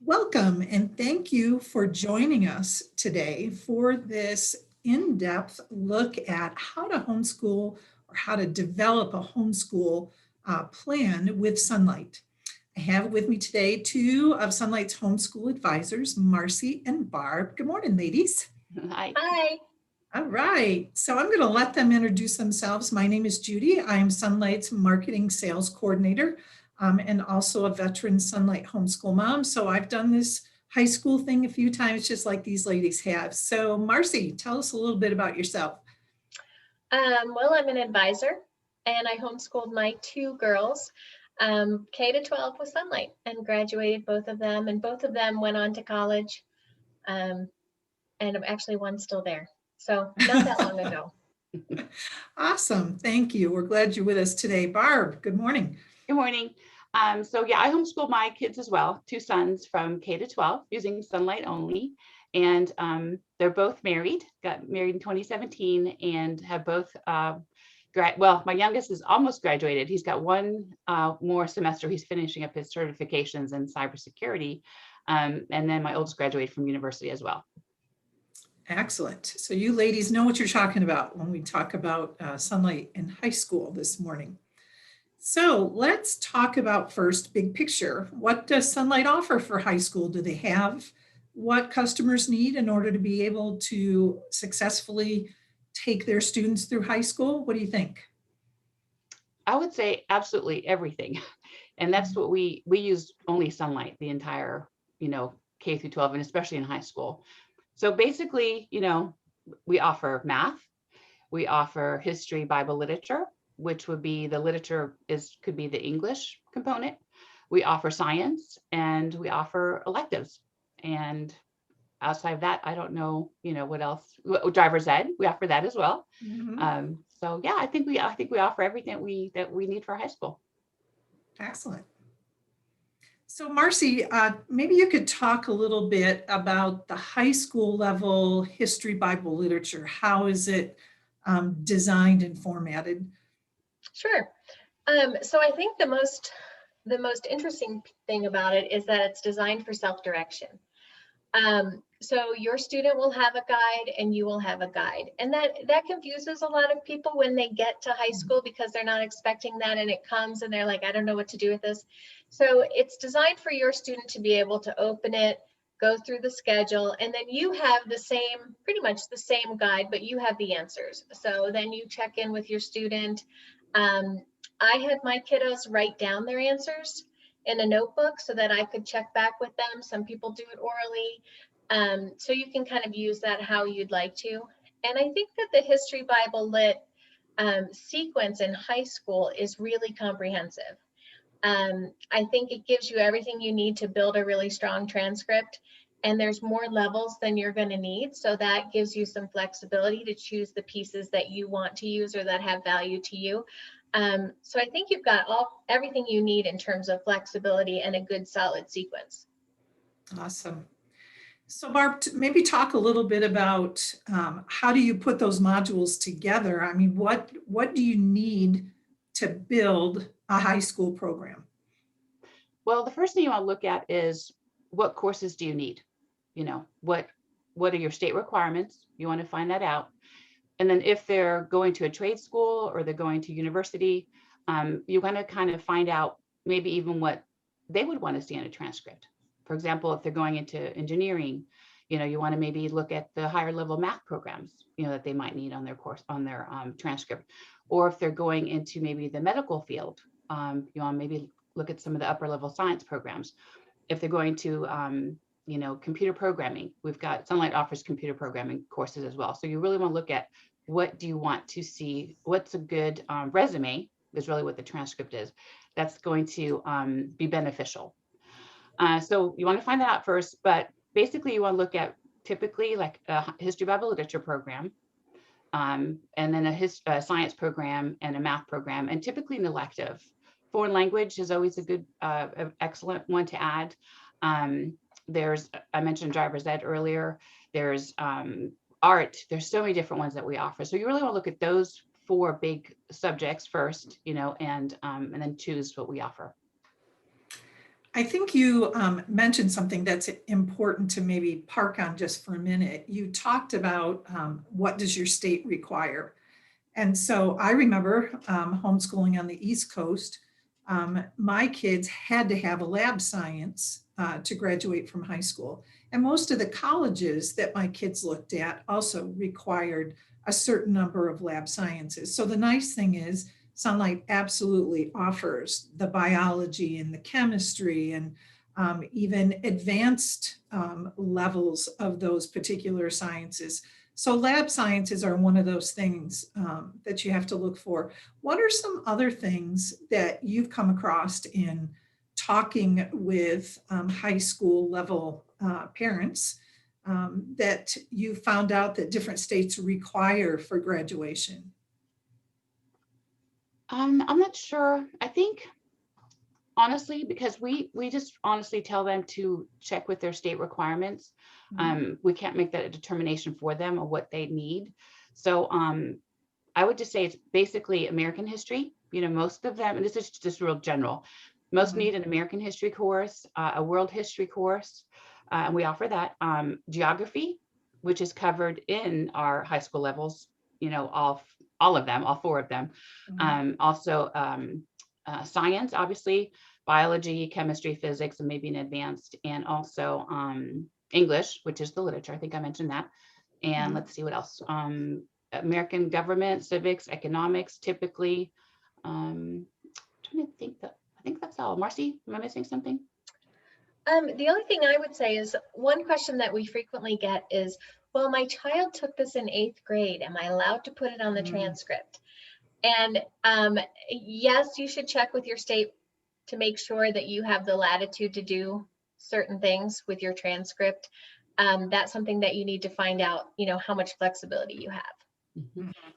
Welcome and thank you for joining us today for this in-depth look at how to homeschool or how to develop a homeschool plan with Sonlight. I have with me today two of Sonlight's homeschool advisors, Marcy and Barb. Good morning, ladies. Hi. Hi. All right, so I'm going to let them introduce themselves. My name is Judy. I am Sonlight's marketing sales coordinator. And also a veteran Sonlight homeschool mom. So I've done this high school thing a few times, just like these ladies have. So Marcy, tell us a little bit about yourself. Well, I'm an advisor and I homeschooled my two girls, K to 12 with Sonlight, and graduated both of them. And both of them went on to college. And actually one's still there. So not that long ago. Awesome. Thank you. We're glad you're with us today. Barb, good morning. Good morning. So yeah, I homeschool my kids as well, two sons from K to 12 using Sonlight only. And they're both married, got married in 2017 and have both, well, my youngest is almost graduated. He's got one more semester. He's finishing up his certifications in cybersecurity. And then my oldest graduated from university as well. Excellent. So you ladies know what you're talking about when we talk about Sonlight in high school this morning. So let's talk about first big picture. What does Sonlight offer for high school? Do they have what customers need in order to be able to successfully take their students through high school? What do you think? I would say absolutely everything. And that's what we use only Sonlight the entire, K through 12, and especially in high school. So basically, we offer math, we offer history, Bible literature, which would be the literature could be the English component. We offer science and we offer electives. And outside of that, I don't know, what else. Driver's ed, we offer that as well. Mm-hmm. So yeah, I think we offer everything that we need for high school. Excellent. So Marcy, maybe you could talk a little bit about the high school level history Bible literature. How is it designed and formatted? Sure. So I think the most interesting thing about it is that it's designed for self-direction. So your student will have a guide and you will have a guide. And that confuses a lot of people when they get to high school because they're not expecting that, and it comes and they're like, I don't know what to do with this. So it's designed for your student to be able to open it, go through the schedule, and then you have pretty much the same guide, but you have the answers. So then you check in with your student. I had my kiddos write down their answers in a notebook so that I could check back with them. Some people do it orally. So you can kind of use that how you'd like to. And I think that the History Bible Lit sequence in high school is really comprehensive. I think it gives you everything you need to build a really strong transcript, and there's more levels than you're going to need. So that gives you some flexibility to choose the pieces that you want to use or that have value to you. So I think you've got everything you need in terms of flexibility and a good solid sequence. Awesome. So Barb, maybe talk a little bit about how do you put those modules together? I mean, what do you need to build a high school program? Well, the first thing you want to look at is what courses do you need? What are your state requirements? You want to find that out. And then if they're going to a trade school or they're going to university, you want to kind of find out maybe even what they would want to see in a transcript. For example, if they're going into engineering, you want to maybe look at the higher level math programs, that they might need on their course, on their transcript. Or if they're going into maybe the medical field, you want to maybe look at some of the upper level science programs. If they're going to computer programming, we've got Sonlight offers computer programming courses as well. So you really want to look at what do you want to see, what's a good resume is really what the transcript is, that's going to be beneficial. So you want to find that out first, but basically you want to look at typically like a history Bible literature program, and then a science program and a math program, and typically an elective. Foreign language is always a good, excellent one to add. I mentioned driver's ed earlier. There's art. There's so many different ones that we offer. So you really want to look at those 4 big subjects first, and then choose what we offer. I think you mentioned something that's important to maybe park on just for a minute. You talked about what does your state require? And so I remember homeschooling on the East Coast. My kids had to have a lab science to graduate from high school. And most of the colleges that my kids looked at also required a certain number of lab sciences. So the nice thing is Sonlight absolutely offers the biology and the chemistry and even advanced levels of those particular sciences. So lab sciences are one of those things that you have to look for. What are some other things that you've come across in talking with high school level parents that you found out that different states require for graduation? I'm not sure. I think honestly, because we just honestly tell them to check with their state requirements. We can't make that a determination for them of what they need. So I would just say it's basically American history. You know, most of them, and this is just real general, most need an American history course, a world history course, and we offer that. Geography, which is covered in our high school levels, you know, all of them, all four of them. Also science, obviously, biology, chemistry, physics, and maybe an advanced, and also English, which is the literature. I think I mentioned that. And let's see what else. American government, civics, economics, typically. Trying to think that, I think that's all. Marcy, am I missing something? The only thing I would say is one question that we frequently get is, well, my child took this in 8th grade. Am I allowed to put it on the transcript? And yes, you should check with your state to make sure that you have the latitude to do certain things with your transcript. That's something that you need to find out, you know, how much flexibility you have.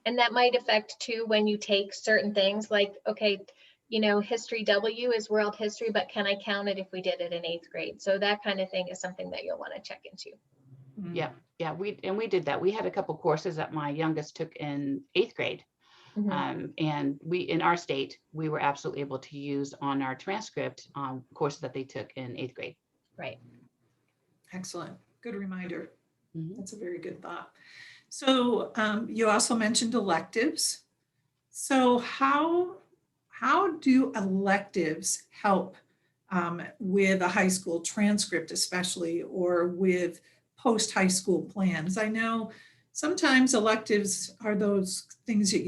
And that might affect too when you take certain things like, okay, you know, history W is world history, but can I count it if we did it in 8th grade? So that kind of thing is something that you'll want to check into. Yeah, we did that. We had a couple courses that my youngest took in 8th grade. And we, in our state, we were absolutely able to use on our transcript courses that they took in 8th grade. Right. Excellent. Good reminder. That's a very good thought. So you also mentioned electives. So how do electives help with a high school transcript, especially, or with post-high school plans? I know sometimes electives are those things that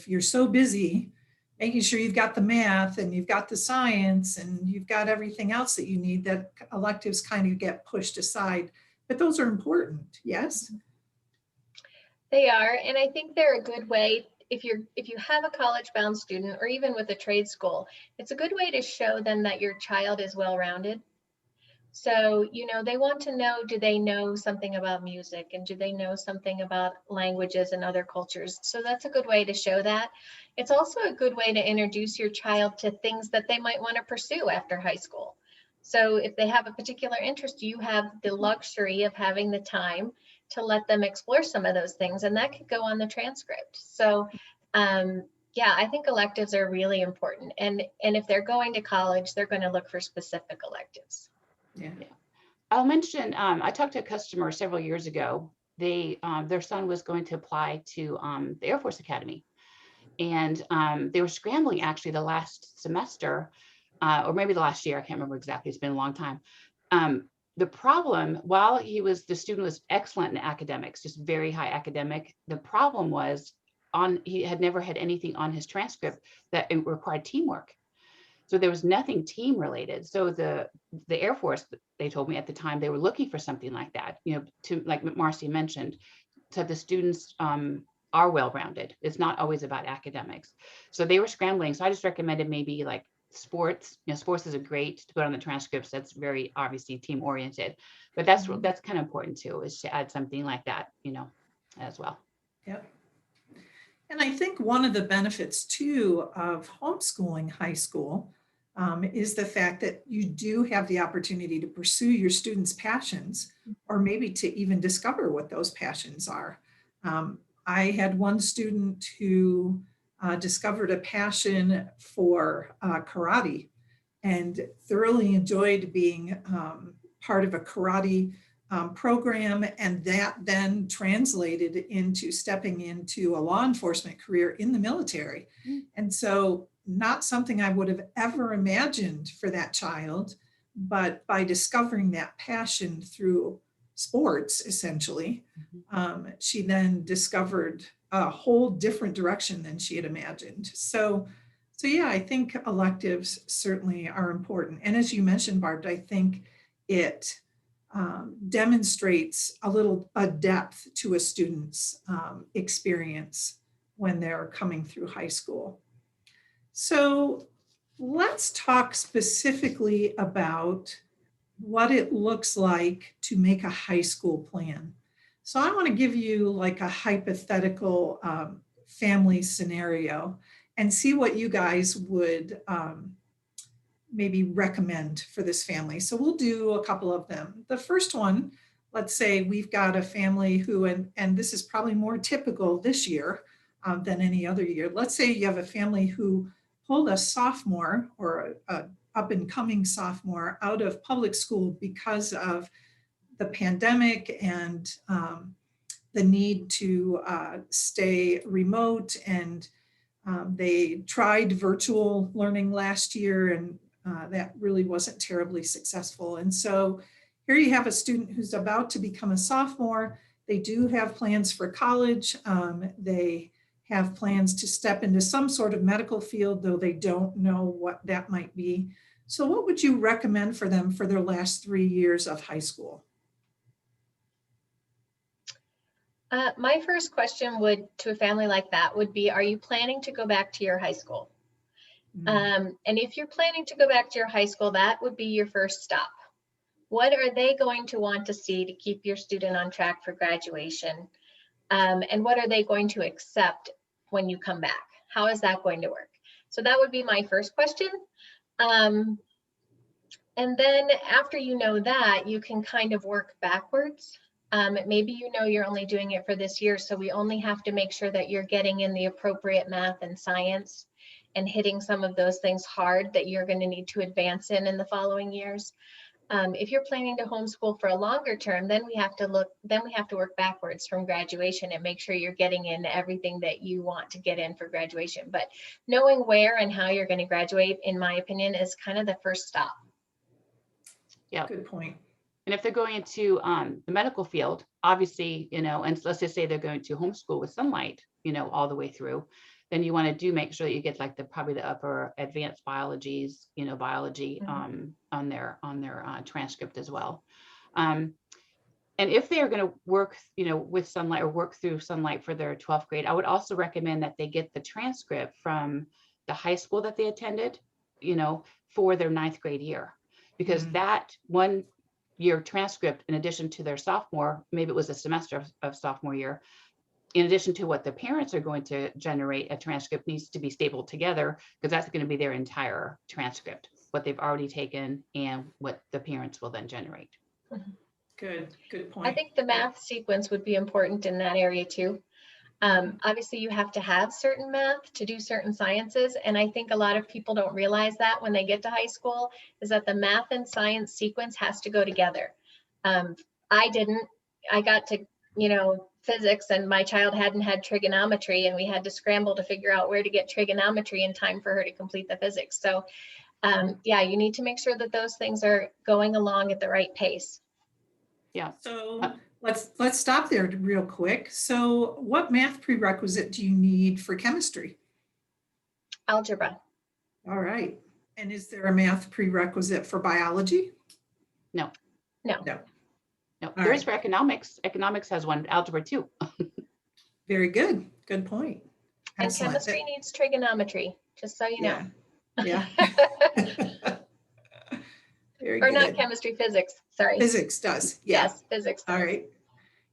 you're so busy making sure you've got the math and you've got the science and you've got everything else that you need, that electives kind of get pushed aside. But those are important, yes? They are, and I think they're a good way if you have a college-bound student or even with a trade school, it's a good way to show them that your child is well-rounded. So, you know, they want to know, do they know something about music and do they know something about languages and other cultures? So that's a good way to show that. It's also a good way to introduce your child to things that they might want to pursue after high school. So if they have a particular interest, you have the luxury of having the time to let them explore some of those things, and that could go on the transcript. So yeah, I think electives are really important. And if they're going to college, they're going to look for specific electives. Yeah. I'll mention, I talked to a customer several years ago. Their son was going to apply to the Air Force Academy. And they were scrambling actually the last semester, or maybe the last year, I can't remember exactly, it's been a long time. The problem, while the student was excellent in academics, just very high academic, the problem was he had never had anything on his transcript that it required teamwork. So there was nothing team related. So the Air Force, they told me at the time, they were looking for something like that, you know, to, like Marcy mentioned, so the students are well-rounded. It's not always about academics. So they were scrambling. So I just recommended maybe like sports. You know, sports is a great to put on the transcripts. That's very obviously team oriented, but that's kind of important too, is to add something like that, you know, as well. Yep. And I think one of the benefits too of homeschooling high school is the fact that you do have the opportunity to pursue your students' passions, or maybe to even discover what those passions are. I had one student who discovered a passion for karate, and thoroughly enjoyed being part of a karate program, and that then translated into stepping into a law enforcement career in the military. And so not something I would have ever imagined for that child, but by discovering that passion through sports, essentially, she then discovered a whole different direction than she had imagined. So yeah, I think electives certainly are important. And as you mentioned, Barb, I think it demonstrates a depth to a student's experience when they're coming through high school. So let's talk specifically about what it looks like to make a high school plan. So I want to give you like a hypothetical family scenario and see what you guys would maybe recommend for this family. So we'll do a couple of them. The first one, let's say we've got a family who, and this is probably more typical this year than any other year. Let's say you have a family who pulled a sophomore or a up and coming sophomore out of public school because of the pandemic and the need to stay remote, and they tried virtual learning last year, and that really wasn't terribly successful. And so here you have a student who's about to become a sophomore. They do have plans for college. They have plans to step into some sort of medical field, though they don't know what that might be. So what would you recommend for them for their last 3 years of high school? My first question to a family like that would be, are you planning to go back to your high school? And if you're planning to go back to your high school, that would be your first stop. What are they going to want to see to keep your student on track for graduation? And what are they going to accept when you come back? How is that going to work? So that would be my first question. And then after you know that, you can kind of work backwards. Maybe you know you're only doing it for this year, so we only have to make sure that you're getting in the appropriate math and science and hitting some of those things hard that you're going to need to advance in the following years. If you're planning to homeschool for a longer term, then we have to work backwards from graduation and make sure you're getting in everything that you want to get in for graduation. But knowing where and how you're going to graduate, in my opinion, is kind of the first stop. Yeah, good point. And if they're going into the medical field, obviously, and let's just say they're going to homeschool with Sonlight, all the way through, then you want to make sure that you get like probably the upper advanced biology on their transcript as well. And if they are going to work, with Sonlight or work through Sonlight for their 12th grade, I would also recommend that they get the transcript from the high school that they attended, for their 9th grade year, because that 1 year transcript, in addition to their sophomore, maybe it was a semester of sophomore year, in addition to what the parents are going to generate, a transcript needs to be stapled together, because that's going to be their entire transcript, what they've already taken and what the parents will then generate. Good point. I think the math sequence would be important in that area too. Obviously, you have to have certain math to do certain sciences. And I think a lot of people don't realize that when they get to high school, is that the math and science sequence has to go together. I got to, physics, and my child hadn't had trigonometry, and we had to scramble to figure out where to get trigonometry in time for her to complete the physics. So yeah, you need to make sure that those things are going along at the right pace. Yeah. So let's stop there real quick. So what math prerequisite do you need for chemistry? Algebra. All right. And is there a math prerequisite for biology? No. There is for economics. Economics has one, algebra too. Very good. Good point. And Excellent. chemistry needs trigonometry, just so you know. Yeah. Very Or good. not chemistry, physics. Sorry. Physics does. Yeah. Yes, physics does. All right.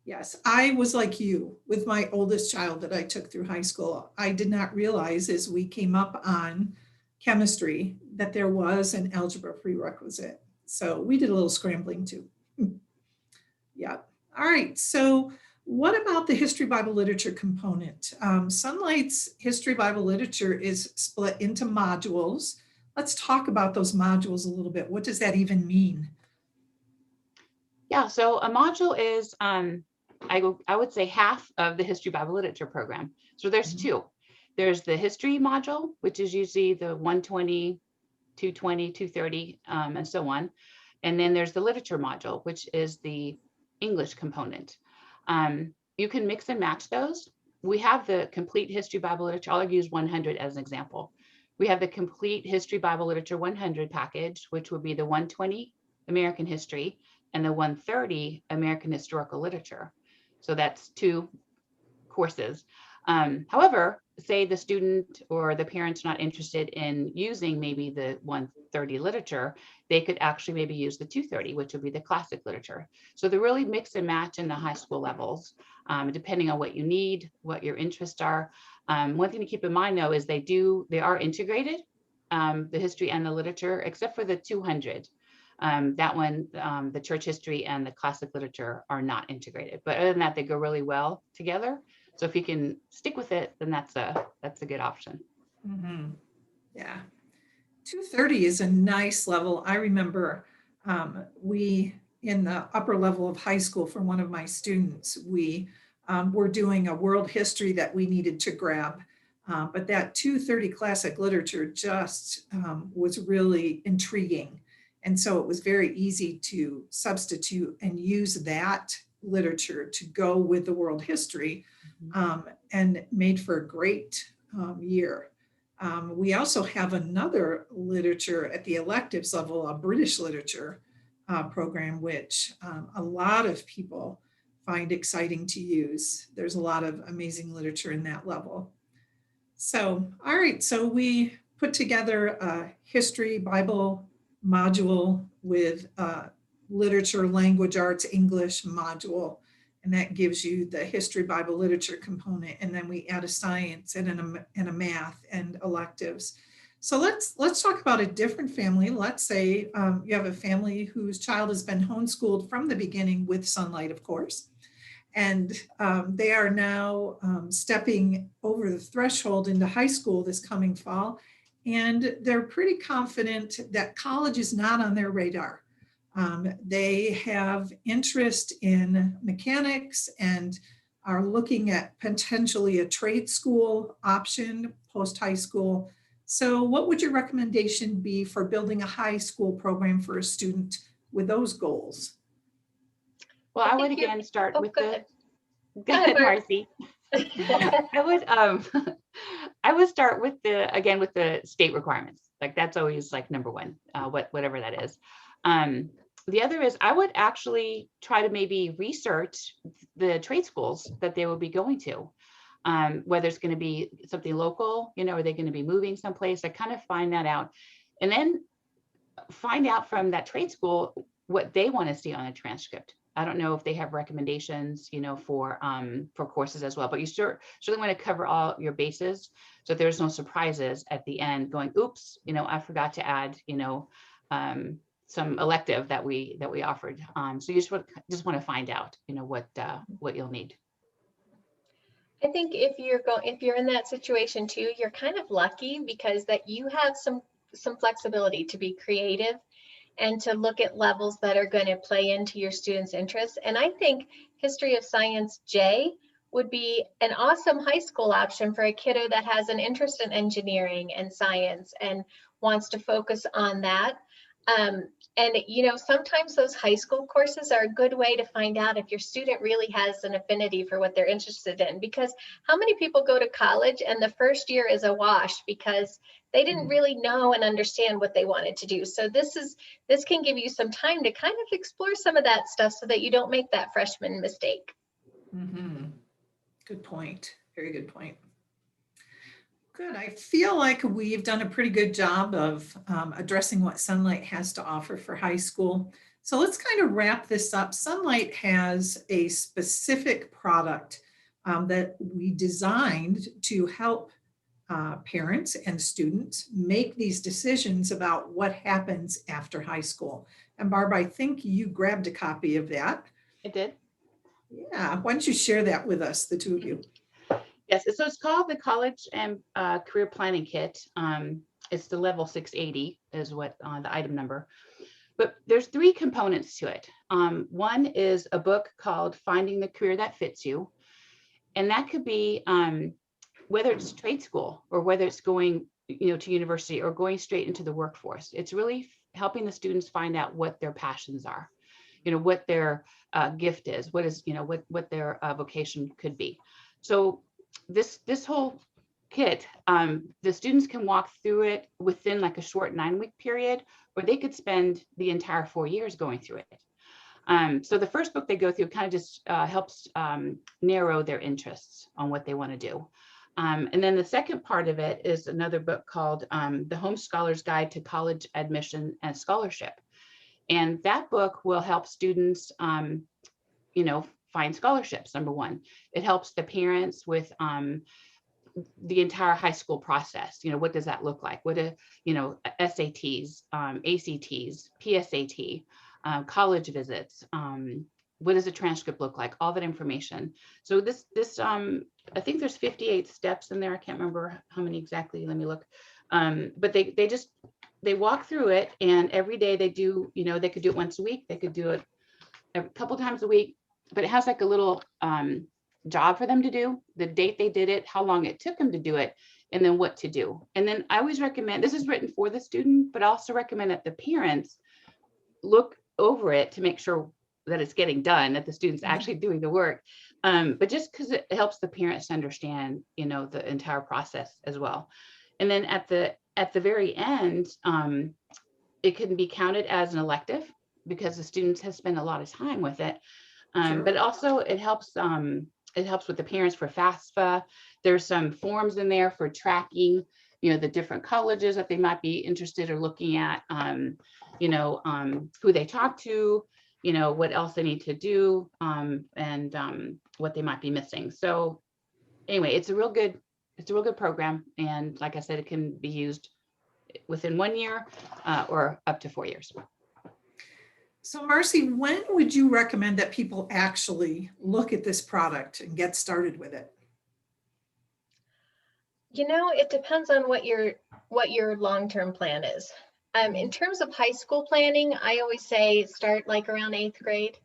Yes, I was like you with my oldest child that I took through high school. I did not realize as we came up on chemistry that there was an algebra prerequisite. So we did a little scrambling too. Yeah. All right. So what about the history Bible literature component? Sonlight's history Bible literature is split into modules. let's talk about those modules a little bit. What does that even mean? Yeah, so a module is, I would say half of the history Bible literature program. So there's two. There's the history module, which is usually the 120, 220, 230, and so on. And then there's the literature module, which is the English component. You can mix and match those. We have the complete history Bible literature. I'll use 100 as an example. We have the complete history Bible literature 100 package, which would be the 120 American history and the 130 American historical literature. So that's two courses. However, say the student or the parent's not interested in using maybe the 130 literature, they could actually maybe use the 230, which would be the classic literature. So they really mix and match in the high school levels, depending on what you need, what your interests are. One thing to keep in mind though is they are integrated, the history and the literature, except for the 200. That one, the church history and the classic literature are not integrated, but other than that, they go really well together. So if you can stick with it, then that's a good option. Mm-hmm. Yeah. 230 is a nice level. I remember we, in the upper level of high school for one of my students, we were doing a world history that we needed to grab. But that 230 classic literature just was really intriguing. And so it was very easy to substitute and use that literature to go with the world history, and made for a great year. We also have another literature at the electives level, a British literature program, which a lot of people find exciting to use. There's a lot of amazing literature in that level. So, all right, so we put together a history Bible module with literature, language arts, English module, and that gives you the history Bible literature component. And then we add a science and a math and electives. So let's talk about a different family. Let's say you have a family whose child has been homeschooled from the beginning with Sonlight, of course. And they are now stepping over the threshold into high school this coming fall. And they're pretty confident that college is not on their radar. They have interest in mechanics and are looking at potentially a trade school option post high school. So what would your recommendation be for building a high school program for a student with those goals? Well, I would again start with the, go ahead, Marcy. I would start with the state requirements. Like that's always like number one, whatever that is. The other is I would actually try to maybe research the trade schools that they will be going to, whether it's going to be something local, are they going to be moving someplace? I kind of find that out, and then find out from that trade school what they want to see on a transcript. I don't know if they have recommendations, for courses as well, but you certainly want to cover all your bases so there's no surprises at the end going, oops, I forgot to add, some elective that we offered. So you just want to find out, what you'll need. I think if you're in that situation too, you're kind of lucky because that you have some flexibility to be creative and to look at levels that are going to play into your students' interests. And I think History of Science J would be an awesome high school option for a kiddo that has an interest in engineering and science and wants to focus on that. And sometimes those high school courses are a good way to find out if your student really has an affinity for what they're interested in, because how many people go to college and the first year is a wash because they didn't really know and understand what they wanted to do. So this can give you some time to kind of explore some of that stuff so that you don't make that freshman mistake. Mm-hmm. Good point. Very good point. Good. I feel like we've done a pretty good job of addressing what Sonlight has to offer for high school. So let's kind of wrap this up. Sonlight has a specific product that we designed to help parents and students make these decisions about what happens after high school. And Barb, I think you grabbed a copy of that. I did. Yeah. Why don't you share that with us, the two of you? Yes, so it's called the College and Career Planning Kit. It's the level 680 is what the item number. But there's 3 components to it. One is a book called Finding the Career That Fits You. And that could be whether it's trade school or whether it's going, to university or going straight into the workforce. It's really helping the students find out what their passions are, what their gift is, what is, what their vocation could be. So this whole kit, the students can walk through it within like a short 9-week period, or they could spend the entire 4 years going through it. So the first book they go through kind of just helps narrow their interests on what they want to do. And then the second part of it is another book called The Home Scholar's Guide to College Admission and Scholarship. And that book will help students, find scholarships, number one. It helps the parents with the entire high school process. What does that look like? What SATs, ACTs, PSAT, college visits, what does a transcript look like? All that information. So this I think there's 58 steps in there. I can't remember how many exactly. Let me look. But they walk through it, and every day they do, they could do it once a week. They could do it a couple times a week, but it has like a little job for them to do, the date they did it, how long it took them to do it, and then what to do. And then I always recommend, this is written for the student, but I also recommend that the parents look over it to make sure that it's getting done, that the student's actually doing the work. But just because it helps the parents understand, the entire process as well. And then at the very end, it can be counted as an elective because the students have spent a lot of time with it. Sure. But also it helps with the parents for FAFSA. There's some forms in there for tracking, the different colleges that they might be interested or looking at, who they talk to, what else they need to do, and what they might be missing. So anyway, it's a real good program. And like I said, it can be used within 1 year or up to 4 years. So Marcy, when would you recommend that people actually look at this product and get started with it? It depends on what your long-term plan is. In terms of high school planning, I always say start like around 8th grade.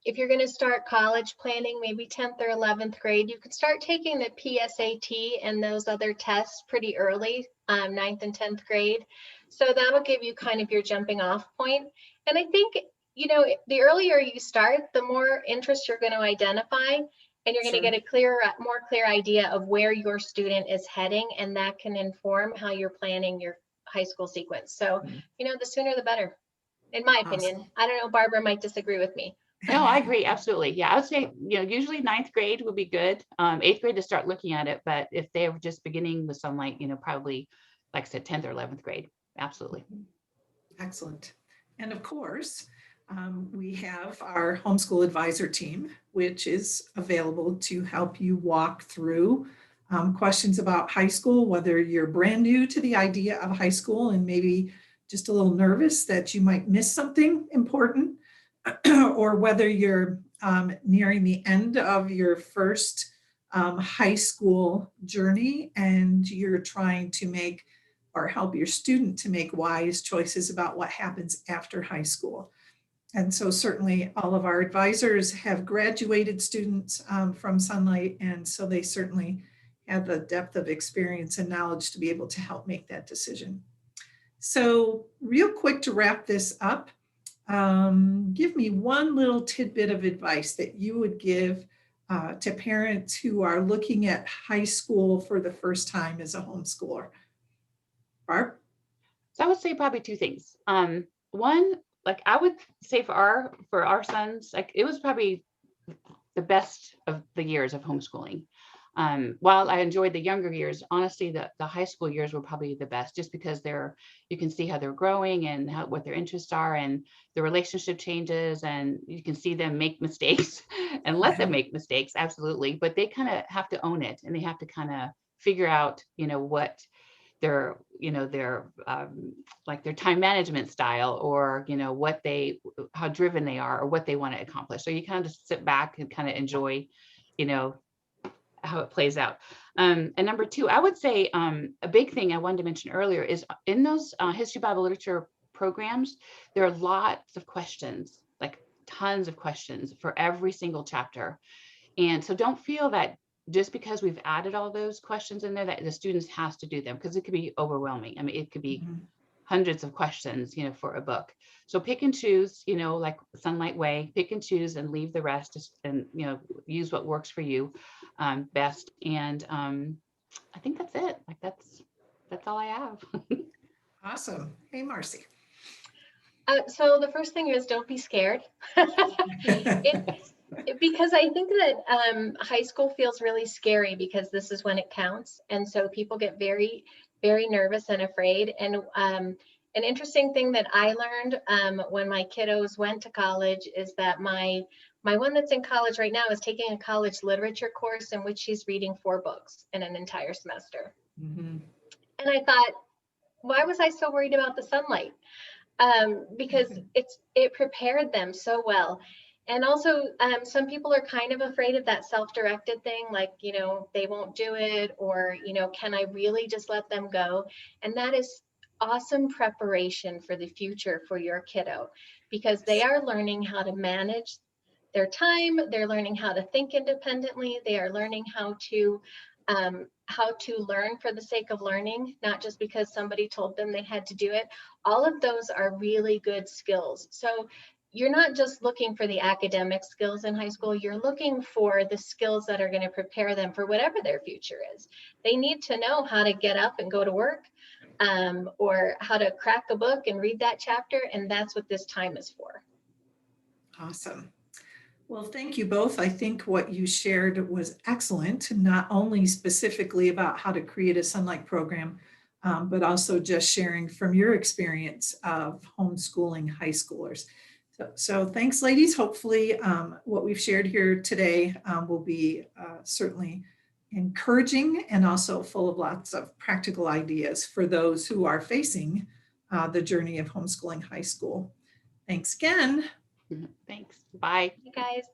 If you're going to start college planning, maybe 10th or 11th grade, you can start taking the PSAT and those other tests pretty early, 9th and 10th grade. So that will give you kind of your jumping off point. And I think, the earlier you start, the more interest you're going to identify, and you're going to get a more clear idea of where your student is heading, and that can inform how you're planning your high school sequence. So, the sooner the better, in my opinion. I don't know, Barbara might disagree with me. No, I agree. Absolutely. Yeah, I would say, usually 9th grade would be good. 8th grade to start looking at it. But if they're just beginning with Sonlight, probably, like I said, 10th or 11th grade. Absolutely. Excellent. And of course, we have our homeschool advisor team, which is available to help you walk through questions about high school, whether you're brand new to the idea of high school and maybe just a little nervous that you might miss something important, or whether you're nearing the end of your first high school journey and you're trying to make or help your student to make wise choices about what happens after high school. And so certainly all of our advisors have graduated students from Sonlight, and so they certainly have the depth of experience and knowledge to be able to help make that decision. So real quick to wrap this up, give me one little tidbit of advice that you would give to parents who are looking at high school for the first time as a homeschooler. Barb? So I would say probably 2 things. One, like I would say for our sons, like it was probably the best of the years of homeschooling. While I enjoyed the younger years, honestly, the high school years were probably the best, just because you can see how they're growing and what their interests are, and the relationship changes, and you can see them make mistakes and let them make mistakes. Absolutely. But they kind of have to own it, and they have to kind of figure out, what their like their time management style, or how driven they are, or what they want to accomplish. So you kind of just sit back and kind of enjoy, how it plays out. And number two, I would say a big thing I wanted to mention earlier is in those history, Bible, literature programs, there are lots of questions, like tons of questions for every single chapter. And so don't feel that just because we've added all those questions in there that the students has to do them, because it could be overwhelming. I mean, it could be hundreds of questions, for a book. So pick and choose, like Sonlight Way, pick and choose and leave the rest, and use what works for you best. And I think that's it. Like that's all I have. Awesome. Hey, Marcy. So the first thing is don't be scared. Because I think that high school feels really scary because this is when it counts. And so people get very, very nervous and afraid. And an interesting thing that I learned when my kiddos went to college is that my one that's in college right now is taking a college literature course in which she's reading 4 books in an entire semester. And I thought, why was I so worried about the sunlight? Because it prepared them so well. And also, some people are kind of afraid of that self-directed thing, like, they won't do it, or, can I really just let them go? And that is awesome preparation for the future for your kiddo, because they are learning how to manage their time. They're learning how to think independently. They are learning how to learn for the sake of learning, not just because somebody told them they had to do it. All of those are really good skills. So you're not just looking for the academic skills in high school, you're looking for the skills that are going to prepare them for whatever their future is. They need to know how to get up and go to work, or how to crack a book and read that chapter, and that's what this time is for. Awesome. Well, thank you both. I think what you shared was excellent, not only specifically about how to create a Sonlight program, but also just sharing from your experience of homeschooling high schoolers. So thanks, ladies. Hopefully what we've shared here today will be certainly encouraging and also full of lots of practical ideas for those who are facing the journey of homeschooling high school. Thanks again. Thanks. Bye. You guys.